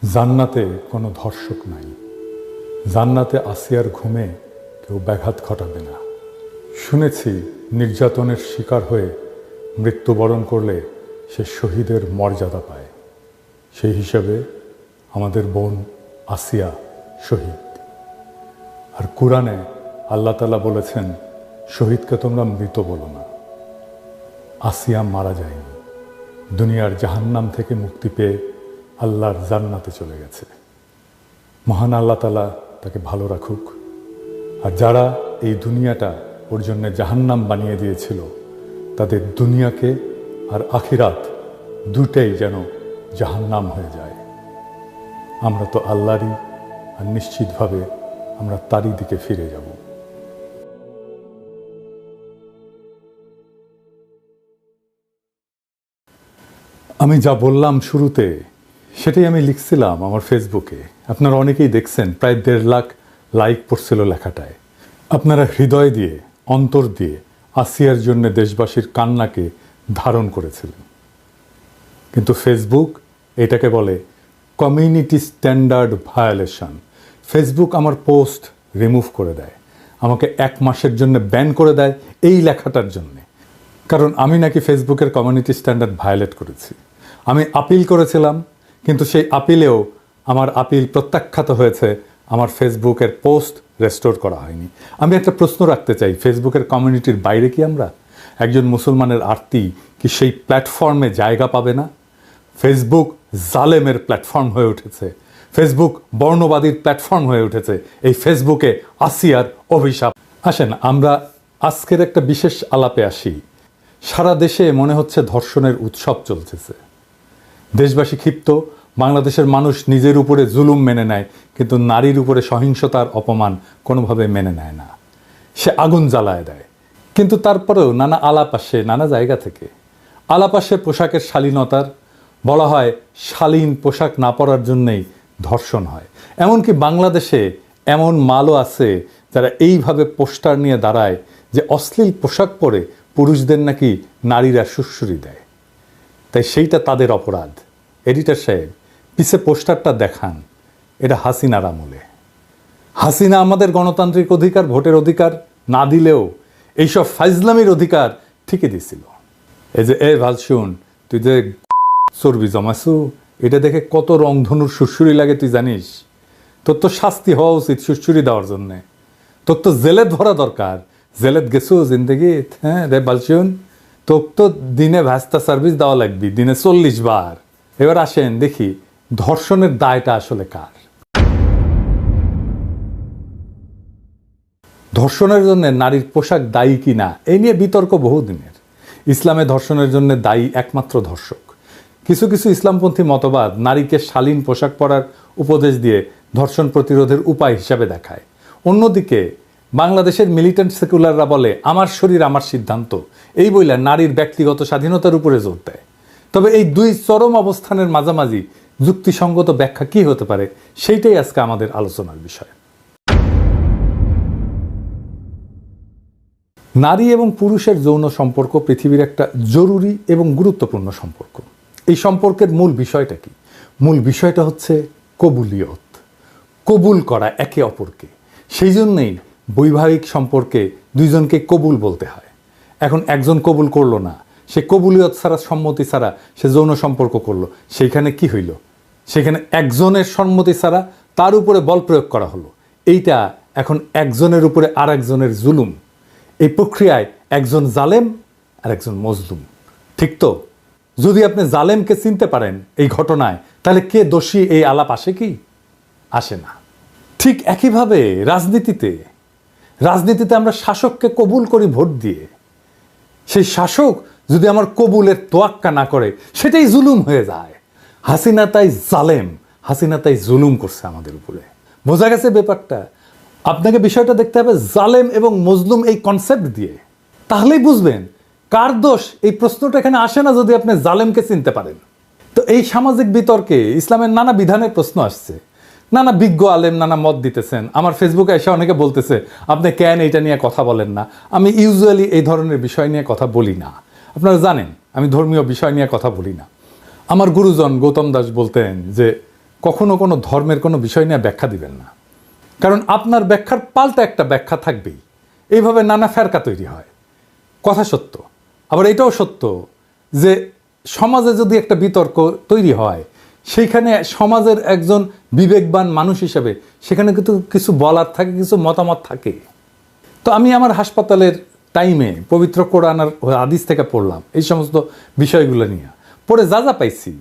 জান্নাতে কোনো ধর্ষক নাই। জান্নাতে আসিয়ার ঘুমে কেউ ব্যাঘাত ঘটাবে না। শুনেছি নির্যাতনের শিকার হয়ে মৃত্যুবরণ করলে সে শহীদের মর্যাদা পায়। সেই হিসাবে আমাদের বোন আসিয়া শহীদ। আর কুরআনে আল্লাহ তাআলা বলেছেন, শহীদকে তোমরা মৃত বলো না। আসিয়া মারা যায়নি, দুনিয়ার জাহান্নাম থেকে মুক্তি পেয়ে আল্লাহর জান্নাতে চলে গেছে। মহান আল্লাহ তাআলা তাকে ভালো রাখুক। আর যারা এই দুনিয়াটা ওর জন্য জাহান্নাম বানিয়ে দিয়েছিল, তাদের দুনিয়াকে আর আখিরাত দুটাই যেন জাহান্নাম হয়ে যায়। আমরা তো আল্লাহরই, আর নিশ্চিতভাবে আমরা তারই দিকে ফিরে যাব। আমি যা বললাম শুরুতে, সেটাই আমি লিখছিলাম আমার ফেসবুকে। আপনারা অনেকেই দেখছেন, প্রায় 1.5 লাখ লাইক পড়ছিল লেখাটায়। আপনারা হৃদয় দিয়ে, অন্তর দিয়ে আসিয়ার জন্য দেশবাসীর কান্নাকে ধারণ করেছিলেন। কিন্তু ফেসবুক এটাকে বলে কমিউনিটি স্ট্যান্ডার্ড ভায়োলেশন। ফেসবুক আমার পোস্ট রিমুভ করে দেয়, আমাকে 1 মাসের জন্য ব্যান করে দেয় এই লেখাটার জন্যে। কারণ আমি নাকি ফেসবুকের কমিউনিটি স্ট্যান্ডার্ড ভায়োলেট করেছি। আমি আপিল করেছিলাম, কিন্তু সেই আপিলেও আমার আপিল প্রত্যাখ্যাত হয়েছে, আমার ফেসবুকের পোস্ট রেস্টোর করা হয়নি। আমি একটা প্রশ্ন রাখতে চাই, ফেসবুকের কমিউনিটির বাইরে কি আমরা? একজন মুসলমানের আরতি কি সেই প্ল্যাটফর্মে জায়গা পাবে না? ফেসবুক জালেমের প্ল্যাটফর্ম হয়ে উঠেছে, ফেসবুক বর্ণবাদীর প্ল্যাটফর্ম হয়ে উঠেছে। এই ফেসবুকে আসিয়ার অভিশাপ। আসেন আমরা আজকের একটা বিশেষ আলাপে আসি। সারা দেশে মনে হচ্ছে ধর্ষণের উৎসব চলতেছে। দেশবাসী ক্ষিপ্ত, বাংলাদেশের মানুষ নিজের উপরে জুলুম মেনে নেয়, কিন্তু নারীর উপরে সহিংসতার অপমান কোনোভাবে মেনে নেয় না। সে আগুন জ্বালায় দেয়। কিন্তু তারপরেও নানা আলাপ আসে নানা জায়গা থেকে। আলাপ আসে পোশাকের শালীনতার। বলা হয় শালীন পোশাক না পরার জন্যেই ধর্ষণ হয়। এমনকি বাংলাদেশে এমন মালও আছে যারা এইভাবে পোস্টার নিয়ে দাঁড়ায় যে অশ্লীল পোশাক পরে পুরুষদের নাকি নারীরা সুড়সুড়ি দেয়। তাই সেইটা তাদের অপরাধ। এডিটর সাহেব, পিছে পোস্টারটা দেখান, এটা হাসিনার আমলে। হাসিনা আমাদের গণতান্ত্রিক অধিকার, ভোটের অধিকার না দিলেও এইসব ফাইজলামির অধিকার ঠিকই দিছিল। এই যে ভাল শুন, তুই যে চর্বি জমাছু, এটা দেখে কত রংধনুর সুরসুরি লাগে তুই জানিস? তোর তো শাস্তি হওয়া উচিত সুরসুরি দেওয়ার জন্যে। তোর তো জেলেত ভরা দরকার। জেলেত গেছু জিন্দগিত? হ্যাঁ রে বালশুন, তোর তো দিনে ভাস্তা সার্ভিস দেওয়া লাগবি, দিনে 40 বার। এবার আসেন দেখি ধর্ষণের দায়টা আসলে কার। ধর্ষণের জন্য নারীর পোশাক দায়ী কি না, এই নিয়ে বিতর্ক বহুদিনের। ইসলামে ধর্ষণের জন্য দায়ী একমাত্র ধর্ষক। কিছু কিছু ইসলামপন্থী মতবাদ নারীকে শালীন পোশাক পরার উপদেশ দিয়ে ধর্ষণ প্রতিরোধের উপায় হিসাবে দেখায়। অন্যদিকে বাংলাদেশের মিলিটেন্ট সেকুলাররা বলে আমার শরীর আমার সিদ্ধান্ত, এই বইলা নারীর ব্যক্তিগত স্বাধীনতার উপরে জোর দেয়। তবে এই দুই চরম অবস্থানের মাঝামাঝি যুক্তিসঙ্গত ব্যাখ্যা কি হতে পারে, সেইটাই আজকে আমাদের আলোচনার বিষয়। নারী এবং পুরুষের যৌন সম্পর্ক পৃথিবীর একটা জরুরি এবং গুরুত্বপূর্ণ সম্পর্ক। এই সম্পর্কের মূল বিষয়টা কি? মূল বিষয়টা হচ্ছে কবুলিয়ত, কবুল করা একে অপরকে। সেই জন্যেই বৈবাহিক সম্পর্কে দুইজনকে কবুল বলতে হয়। এখন একজন কবুল করলো না, সে কবুলিয়ত ছাড়া, সম্মতি ছাড়া সে যৌন সম্পর্ক করলো, সেইখানে কি হইল? সেখানে একজনের সম্মতি ছাড়া তার উপরে বল প্রয়োগ করা হলো। এইটা এখন একজনের উপরে আর একজনের জুলুম। এই প্রক্রিয়ায় একজন জালেম আর একজন মজলুম। ঠিক তো? যদি আপনি জালেমকে চিনতে পারেন এই ঘটনায়, তাহলে কে দোষী এই আলাপ আসে কি? আসে না। ঠিক একইভাবে রাজনীতিতে আমরা শাসককে কবুল করি ভোট দিয়ে। সেই শাসক যদি আমার কবুলের তোয়াক্কা না করে, সেটাই জুলুম হয়ে যায়। হাসিনা তাই জালেম, হাসিনা তাই জুলুম করছে আমাদের উপরে। বোঝা গেছে ব্যাপারটা? আপনাকে বিষয়টা দেখতে হবে জালেম এবং মজলুম এই কনসেপ্ট দিয়ে, তাহলেই বুঝবেন কার দোষ। এই প্রশ্নটা এখানে আসে না যদি আপনি জালেমকে চিনতে পারেন। তো এই সামাজিক বিতর্কে ইসলামের নানা বিধানের প্রশ্ন আসছে। নানা বিজ্ঞ আলেম নানা মত দিতেছেন। আমার ফেসবুকে এসে অনেকে বলতেছে আপনি কেন এইটা নিয়ে কথা বলেন না। আমি ইউজুয়ালি এই ধরনের বিষয় নিয়ে কথা বলি না। আপনারা জানেন আমি ধর্মীয় বিষয় নিয়ে কথা বলি না। আমার গুরুজন গৌতম দাস বলতেন যে কখনো কোনো ধর্মের কোনো বিষয় নিয়ে ব্যাখ্যা দিবেন না, কারণ আপনার ব্যাখ্যার পাল্টা একটা ব্যাখ্যা থাকবেই। এইভাবে নানা ফেরকা তৈরি হয়। কথা সত্য, আবার এটাও সত্য যে সমাজে যদি একটা বিতর্ক তৈরি হয়, সেইখানে সমাজের একজন বিবেকবান মানুষ হিসেবে সেখানে কিন্তু কিছু বলার থাকে, কিছু মতামত থাকে। তো আমি আমার হাসপাতালের টাইমে পবিত্র কোরআন আর হাদিস থেকে পড়লাম এই সমস্ত বিষয়গুলো নিয়ে, পড়ে যা যা পাইছি,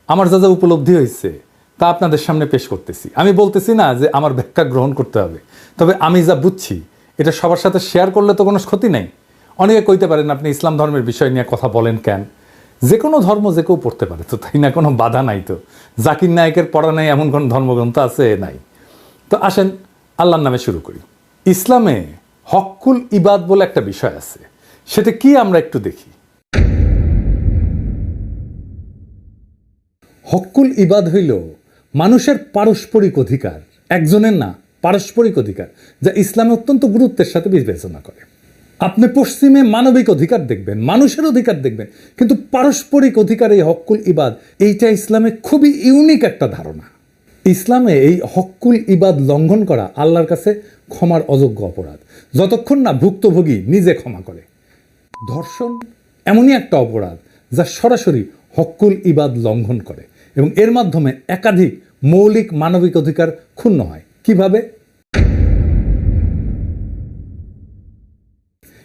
আমার যা যা উপলব্ধি হয়েছে তা আপনাদের সামনে পেশ করতেছি। আমি বলতেছি না যে আমার ব্যাখ্যা গ্রহণ করতে হবে, তবে আমি যা বুঝছি এটা সবার সাথে শেয়ার করলে তো কোনো ক্ষতি নেই। অনেকে কইতে পারেন আপনি ইসলাম ধর্মের বিষয় নিয়ে কথা বলেন কেন? যে কোনো ধর্ম যে কেউ পড়তে পারে তো, তাই না? কোনো বাধা নাই তো। জাকির নায়েকের পড়া নাই এমন কোন ধর্মগ্রন্থ আছে? নাই। তো আসেন আল্লাহর নামে শুরু করি। ইসলামে হক্কুল ইবাদ বলে একটা বিষয় আছে, সেটা কি আমরা একটু দেখি। হক্কুল ইবাদ হইল মানুষের পারস্পরিক অধিকার, একজনের না, পারস্পরিক অধিকার, যা ইসলামে অত্যন্ত গুরুত্বের সাথে বিবেচনা করে। আপনি পশ্চিমে মানবিক অধিকার দেখবেন, মানুষের অধিকার দেখবেন, কিন্তু পারস্পরিক অধিকার, এই হক্কুল ইবাদ, এইটা ইসলামে খুবই ইউনিক একটা ধারণা। ইসলামে এই হক্কুল ইবাদ লঙ্ঘন করা আল্লাহর কাছে ক্ষমার অযোগ্য অপরাধ, যতক্ষণ না ভুক্তভোগী নিজে ক্ষমা করে। ধর্ষণ এমনই একটা অপরাধ যা সরাসরি হক্কুল ইবাদ লঙ্ঘন করে এবং এর মাধ্যমে একাধিক মৌলিক মানবিক অধিকার ক্ষুণ্ণ হয়। কিভাবে?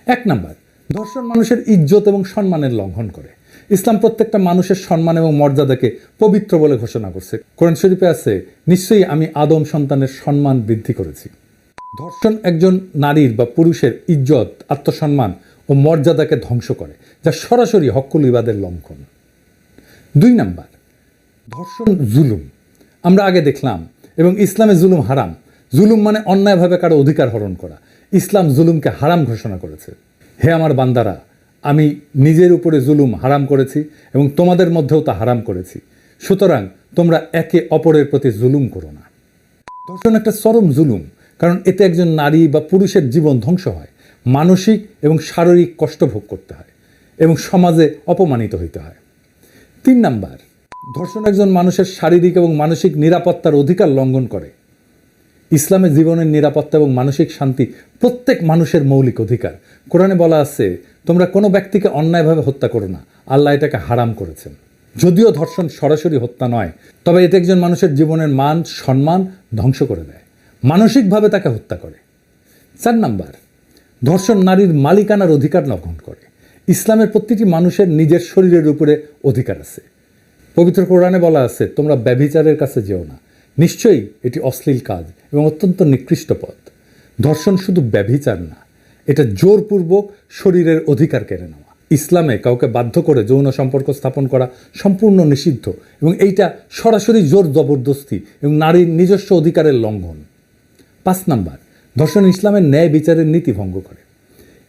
1 নাম্বার, ধর্ষণ মানুষের ইজ্জত এবং সম্মানের লঙ্ঘন করে। ইসলাম প্রত্যেকটা মানুষের সম্মান এবং মর্যাদাকে পবিত্র বলে ঘোষণা করছে। কোরআন শরীফে আছে, নিশ্চয়ই আমি আদম সন্তানের সম্মান বৃদ্ধি করেছি। ধর্ষণ একজন নারীর বা পুরুষের ইজ্জত, আত্মসম্মান ও মর্যাদাকে ধ্বংস করে, যা সরাসরি হক্কুল ইবাদের লঙ্ঘন। 2 নাম্বার, ধর্ষণ জুলুম। আমরা আগে দেখলাম এবং ইসলামে জুলুম হারাম। জুলুম মানে অন্যায়ভাবে কারো অধিকার হরণ করা। ইসলাম জুলুমকে হারাম ঘোষণা করেছে। হে আমার বান্দারা, আমি নিজের উপরে জুলুম হারাম করেছি এবং তোমাদের মধ্যেও তা হারাম করেছি, সুতরাং তোমরা একে অপরের প্রতি জুলুম করো না। ধর্ষণ একটা চরম জুলুম, কারণ এতে একজন নারী বা পুরুষের জীবন ধ্বংস হয়, মানসিক এবং শারীরিক কষ্ট ভোগ করতে হয় এবং সমাজে অপমানিত হইতে হয়। 3 নাম্বার, ধর্ষণ একজন মানুষের শারীরিক এবং মানসিক নিরাপত্তার অধিকার লঙ্ঘন করে। ইসলামে জীবনের নিরাপত্তা এবং মানসিক শান্তি প্রত্যেক মানুষের মৌলিক অধিকার। কোরআনে বলা আছে, তোমরা কোনো ব্যক্তিকে অন্যায়ভাবে হত্যা করো না, আল্লাহ এটাকে হারাম করেছেন। যদিও ধর্ষণ সরাসরি হত্যা নয়, তবে এতে একজন মানুষের জীবনের মান সম্মান ধ্বংস করে দেয়, মানসিকভাবে তাকে হত্যা করে। 4 নাম্বার, ধর্ষণ নারীর মালিকানার অধিকার লঙ্ঘন করে। ইসলামের প্রতিটি মানুষের নিজের শরীরের উপরে অধিকার আছে। পবিত্র কোরআনে বলা আছে, তোমরা ব্যভিচারের কাছে যেও না, নিশ্চয়ই এটি অশ্লীল কাজ এবং অত্যন্ত নিকৃষ্ট পথ। ধর্ষণ শুধু ব্যভিচার না, এটা জোরপূর্বক শরীরের অধিকার কেড়ে নেওয়া। ইসলামে কাউকে বাধ্য করে যৌন সম্পর্ক স্থাপন করা সম্পূর্ণ নিষিদ্ধ এবং এইটা সরাসরি জোর জবরদস্তি এবং নারীর নিজস্ব অধিকারের লঙ্ঘন। 5 নাম্বার, ধর্ষণ ইসলামের ন্যায় বিচারের নীতি ভঙ্গ করে।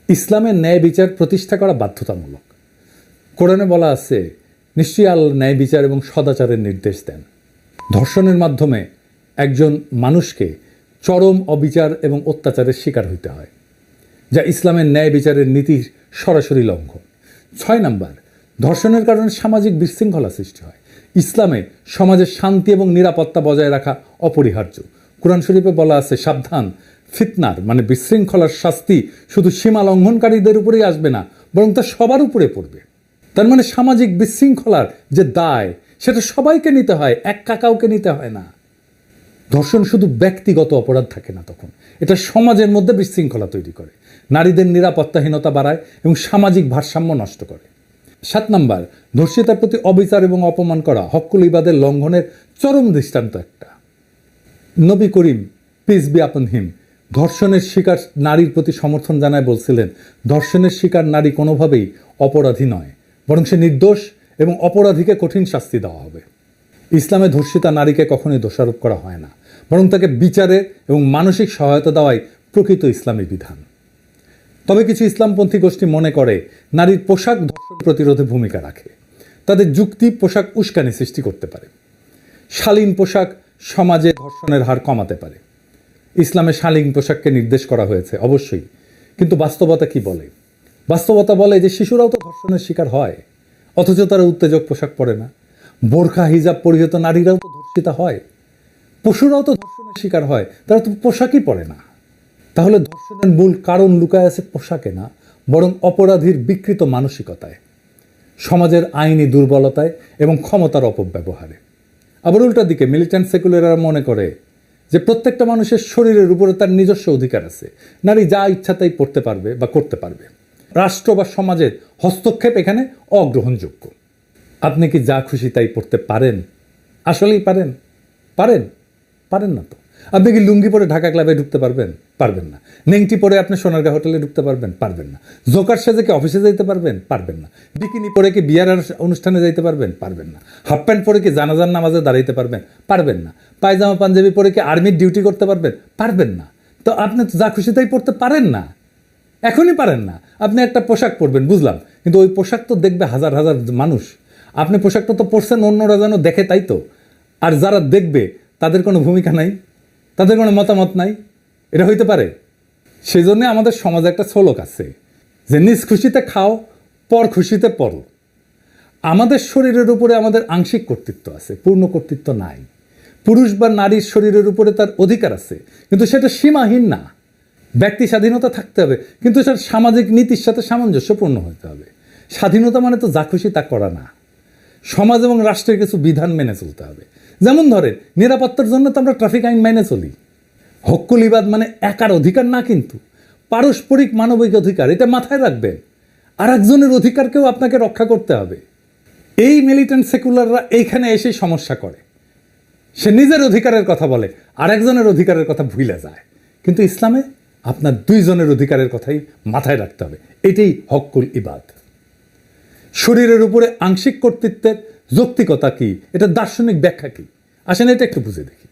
ইসলামের ন্যায় বিচার প্রতিষ্ঠা করা বাধ্যতামূলক। কোরআনে বলা আছে, নিশ্চয়ই আল্লাহ ন্যায় বিচার এবং সদাচারের নির্দেশ দেন। ধর্ষণের মাধ্যমে একজন মানুষকে চরম অবিচার এবং অত্যাচারের শিকার হইতে হয়, যা ইসলামের ন্যায় বিচারের নীতির সরাসরি লঙ্ঘন। 6 নাম্বার, ধর্ষণের কারণে সামাজিক বিশৃঙ্খলা সৃষ্টি হয়। ইসলামে সমাজের শান্তি এবং নিরাপত্তা বজায় রাখা অপরিহার্য। কোরআন শরীফে বলা আছে, সাবধান, ফিতনার মানে বিশৃঙ্খলার শাস্তি শুধু সীমা লঙ্ঘনকারীদের উপরেই আসবে না, বরং তা সবার উপরে পড়বে। তার মানে সামাজিক বিশৃঙ্খলার যে দায়, সেটা সবাইকে নিতে হয়, একা কাউকে নিতে হয় না। ধর্ষণ শুধু ব্যক্তিগত অপরাধ থাকে না, তখন এটা সমাজের মধ্যে বিশৃঙ্খলা তৈরি করে, নারীদের নিরাপত্তাহীনতা বাড়ায় এবং সামাজিক ভারসাম্য নষ্ট করে। 7 নাম্বার, ধর্ষিতার প্রতি অবিচার এবং অপমান করা হক্কুল ইবাদের লঙ্ঘনের চরম দৃষ্টান্ত একটা। নবী করিম পিস বি আপন হিম ধর্ষণের শিকার নারীর প্রতি সমর্থন জানায় বলছিলেন, ধর্ষণের শিকার নারী কোনোভাবেই অপরাধী নয়, বরং সে নির্দোষ এবং অপরাধীকে কঠিন শাস্তি দেওয়া হবে। ইসলামে ধর্ষিতা নারীকে কখনোই দোষারোপ করা হয় না, বরং তাকে বিচারে এবং মানসিক সহায়তা দেওয়াই প্রকৃত ইসলামী বিধান। তবে কিছু ইসলামপন্থী গোষ্ঠী মনে করে নারীর পোশাক ধর্ষণ প্রতিরোধে ভূমিকা রাখে। তাদের যুক্তি, পোশাক উস্কানি সৃষ্টি করতে পারে। শালীন পোশাক সমাজে ধর্ষণের হার কমাতে পারে। ইসলামে শালীন পোশাককে নির্দেশ করা হয়েছে অবশ্যই, কিন্তু বাস্তবতা কি বলে? বাস্তবতা বলে যে শিশুরাও তো ধর্ষণের শিকার হয়, অথচ তারা উত্তেজক পোশাক পরে না। বোরখা হিজাব পরিহিত নারীরাও তো ধর্ষিতা হয়, পশুরাও তো ধর্ষণের শিকার হয়, তারা তো পোশাকই পরে না। তাহলে ধর্ষণের মূল কারণ লুকায় আছে পোশাকে না, বরং অপরাধীর বিকৃত মানসিকতায়, সমাজের আইনি দুর্বলতায় এবং ক্ষমতার অপব্যবহারে। আবার উল্টা দিকে মিলিট্যান্ট সেকুলাররা মনে করে যে প্রত্যেকটা মানুষের শরীরের উপরে তার নিজস্ব অধিকার আছে, নারী যা ইচ্ছা তাই পড়তে পারবে বা করতে পারবে, রাষ্ট্র বা সমাজের হস্তক্ষেপ এখানে অগ্রহণযোগ্য। আপনি কি যা খুশি তাই পড়তে পারেন? আসলেই পারেন? পারেন? পারেন না তো। আপনি কি লুঙ্গি পরে ঢাকা ক্লাবে ঢুকতে পারবেন? পারবেন না। নেংটি পরে আপনি সোনারগাঁ হোটেলে ঢুকতে পারবেন? পারবেন না। জোকার সেজে কি অফিসে যাইতে পারবেন? পারবেন না। বিকিনি পরে কি বিয়ার অনুষ্ঠানে যাইতে পারবেন? পারবেন না। হাফ প্যান্ট পরে কি জানাজার নামাজে দাঁড়াইতে পারবেন? পারবেন না। পায়জামা পাঞ্জাবি পরে কি আর্মির ডিউটি করতে পারবেন? পারবেন না। তো আপনি তো যা খুশি তাই পড়তে পারেন না, এখনই পারেন না। আপনি একটা পোশাক পরবেন, বুঝলাম, কিন্তু ওই পোশাক তো দেখবে হাজার হাজার মানুষ। আপনি পোশাকটা তো পরছেন অন্যরা যেন দেখে, তাই তো। আর যারা দেখবে তাদের কোনো ভূমিকা নাই, তাদের কোনো মতামত নাই, এটা হইতে পারে? সেই জন্যে আমাদের সমাজে একটা শ্লোক আছে যে নিজ খুশিতে খাও, পর খুশিতে পড়ো। আমাদের শরীরের উপরে আমাদের আংশিক কর্তৃত্ব আছে, পূর্ণ কর্তৃত্ব নাই। পুরুষ বা নারীর শরীরের উপরে তার অধিকার আছে, কিন্তু সেটা সীমাহীন না। ব্যক্তি স্বাধীনতা থাকতে হবে, কিন্তু সেটা সামাজিক নীতির সাথে সামঞ্জস্যপূর্ণ হতে হবে। স্বাধীনতা মানে তো যা খুশি তা করা না। সমাজ এবং রাষ্ট্রের কিছু বিধান মেনে চলতে হবে। যেমন ধরেন, নিরাপত্তার জন্য তো আমরা ট্রাফিক আইন মেনে চলি। হক্কুল ইবাদ মানে একার অধিকার না, কিন্তু পারস্পরিক মানবিক অধিকার, এটা মাথায় রাখবেন। আর একজনের অধিকারকেও আপনাকে রক্ষা করতে হবে। এই মিলিটেন্ট সেকুলাররা এইখানে এসে সমস্যা করে। সে নিজের অধিকারের কথা বলে, আর একজনের অধিকারের কথা ভুলে যায়। কিন্তু ইসলামে আপনার দুইজনের অধিকারের কথাই মাথায় রাখতে হবে। এটাই হক্কুল ইবাদ। শরীরের উপরে আংশিক কর্তৃত্বের যৌক্তিকতা কি, এটা দার্শনিক ব্যাখ্যা কি, আসেন এটা একটু বুঝে দেখি।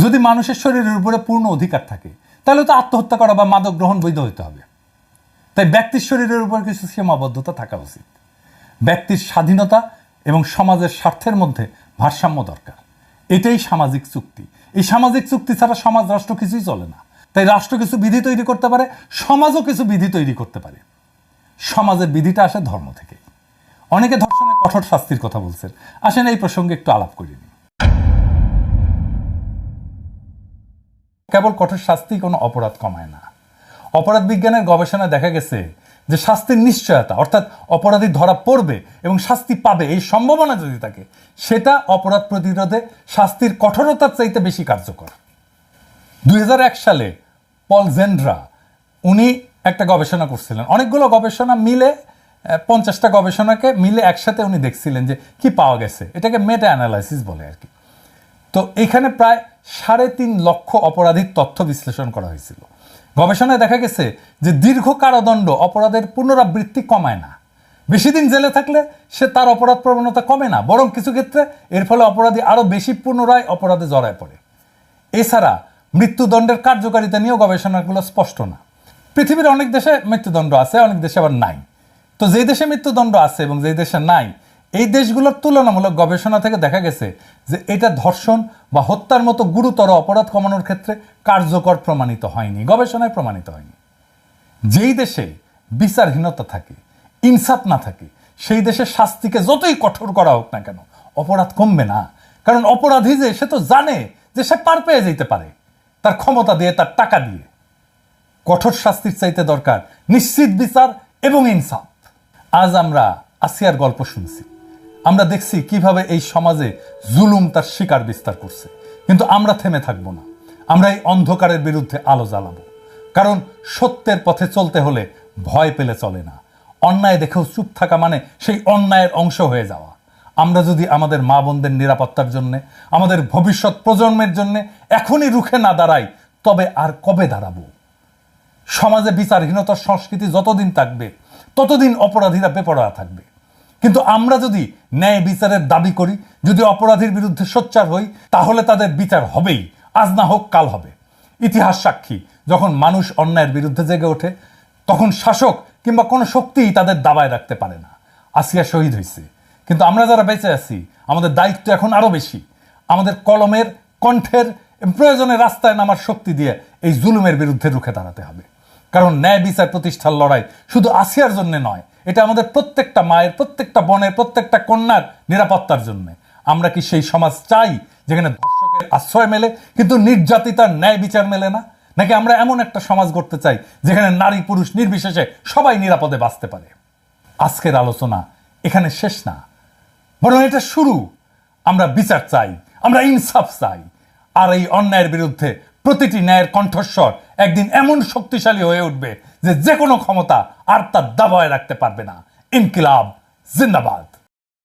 যদি মানুষের শরীরের উপরে পূর্ণ অধিকার থাকে, তাহলে তো আত্মহত্যা করা বা মাদক গ্রহণ বৈধ হতে হবে। তাই ব্যক্তির শরীরের উপর কিছু সীমাবদ্ধতা থাকা উচিত। ব্যক্তির স্বাধীনতা এবং সমাজের স্বার্থের মধ্যে ভারসাম্য দরকার। এটাই সামাজিক চুক্তি। এই সামাজিক চুক্তি ছাড়া সমাজ, রাষ্ট্র কিছুই চলে না। তাই রাষ্ট্র কিছু বিধি তৈরি করতে পারে, সমাজও কিছু বিধি তৈরি করতে পারে। সমাজের বিধিটা আসে ধর্ম থেকে। অনেকে ধর্ষণের কঠোর শাস্তির কথা বলছেন, আসেন এই প্রসঙ্গে একটু আলাপ করি। কেবল কঠোর শাস্তি কোনো অপরাধ কমায় না। অপরাধ বিজ্ঞানের গবেষণায় দেখা গেছে যে শাস্তির নিশ্চয়তা, অর্থাৎ অপরাধী ধরা পড়বে এবং শাস্তি পাবে এই সম্ভাবনা যদি থাকে, সেটা অপরাধ প্রতিরোধে শাস্তির কঠোরতার চাইতে বেশি কার্যকর। 2001 সালে পল জেন্ড্রা উনি একটা গবেষণা করছিলেন। অনেকগুলো গবেষণা মিলে, 50টা গবেষণাকে মিলে একসাথে উনি দেখছিলেন যে কি পাওয়া গেছে। এটাকে মেটা অ্যানালাইসিস বলে আর কি। তো এখানে প্রায় 3.5 লক্ষ অপরাধীর তথ্য বিশ্লেষণ করা হয়েছিল। গবেষণায় দেখা গেছে যে দীর্ঘ কারাদণ্ড অপরাধের পুনরাবৃত্তি কমায় না। বেশি দিন জেলে থাকলে সে তার অপরাধ প্রবণতা কমে না, বরং কিছু ক্ষেত্রে এর ফলে অপরাধী আরও বেশি পুনরায় অপরাধে জড়ায় পড়ে। এছাড়া মৃত্যুদণ্ডের কার্যকারিতা নিয়েও গবেষণাগুলো স্পষ্ট না। পৃথিবীর অনেক দেশে মৃত্যুদণ্ড আছে, অনেক দেশে আবার নাই। তো যেই দেশে মৃত্যুদণ্ড আছে এবং যেই দেশে নাই, এই দেশগুলোর তুলনামূলক গবেষণা থেকে দেখা গেছে যে এটা ধর্ষণ বা হত্যার মতো গুরুতর অপরাধ কমানোর ক্ষেত্রে কার্যকর প্রমাণিত হয়নি, গবেষণায় প্রমাণিত হয়নি। যেই দেশে বিচারহীনতা থাকে, ইনসাফ না থাকে, সেই দেশে শাস্তিকে যতই কঠোর করা হোক না কেন, অপরাধ কমবে না। কারণ অপরাধী যে, সে তো জানে যে সে পার পেয়ে যেতে পারে তার ক্ষমতা দিয়ে, তার টাকা দিয়ে। কঠোর শাস্তির চাইতে দরকার নিশ্চিত বিচার এবং ইনসাফ। আজ আমরা আসিয়ার গল্প শুনছি, আমরা দেখছি কিভাবে এই সমাজে জুলুম তার শিকার বিস্তার করছে। কিন্তু আমরা থেমে থাকবো না, আমরা এই অন্ধকারের বিরুদ্ধে আলো জ্বালাবো। কারণ সত্যের পথে চলতে হলে ভয় পেলে চলে না। অন্যায় দেখেও চুপ থাকা মানে সেই অন্যায়ের অংশ হয়ে যাওয়া। আমরা যদি আমাদের মা বোনদের নিরাপত্তার জন্যে, আমাদের ভবিষ্যৎ প্রজন্মের জন্যে এখনই রুখে না দাঁড়াই, তবে আর কবে দাঁড়াবো? সমাজে বিচারহীনতার সংস্কৃতি যতদিন থাকবে, ততদিন অপরাধীরা বেপরোয়া থাকবে। কিন্তু আমরা যদি ন্যায় বিচারের দাবি করি, যদি অপরাধীর বিরুদ্ধে সোচ্চার হই, তাহলে তাদের বিচার হবেই, আজ না হোক কাল হবে। ইতিহাস সাক্ষী, যখন মানুষ অন্যায়ের বিরুদ্ধে জেগে ওঠে, তখন শাসক কিংবা কোনো শক্তিই তাদের দাবায় রাখতে পারে না। আসিয়া শহীদ হয়েছে, কিন্তু আমরা যারা বেঁচে আছি, আমাদের দায়িত্ব এখন আরও বেশি। আমাদের কলমের, কণ্ঠের, প্রয়োজনে রাস্তায় নামার শক্তি দিয়ে এই জুলুমের বিরুদ্ধে রুখে দাঁড়াতে হবে। কারণ ন্যায় বিচার প্রতিষ্ঠার লড়াই শুধু আসিয়ার জন্য নয়, এটা আমাদের প্রত্যেকটা মায়ের, প্রত্যেকটা বোনের, প্রত্যেকটা কন্যার নিরাপত্তার জন্য। আমরা কি সেই সমাজ চাই যেখানে ধর্ষকের আশ্রয় মেলে কিন্তু নির্যাতিতার ন্যায় বিচার মেলে না? নাকি আমরা এমন একটা সমাজ গড়তে চাই যেখানে নারী পুরুষ নির্বিশেষে সবাই নিরাপদে বাঁচতে পারে? আজকের আলোচনা এখানে শেষ না, বরং এটা শুরু। আমরা বিচার চাই, আমরা ইনসাফ চাই। আর এই অন্যায়ের বিরুদ্ধে প্রতিটি ন্যায়ের কণ্ঠস্বর একদিন এমন শক্তিশালী হয়ে উঠবে যে কোনো ক্ষমতা আর তার দাবায় রাখতে পারবে না। ইনকিলাব জিন্দাবাদ।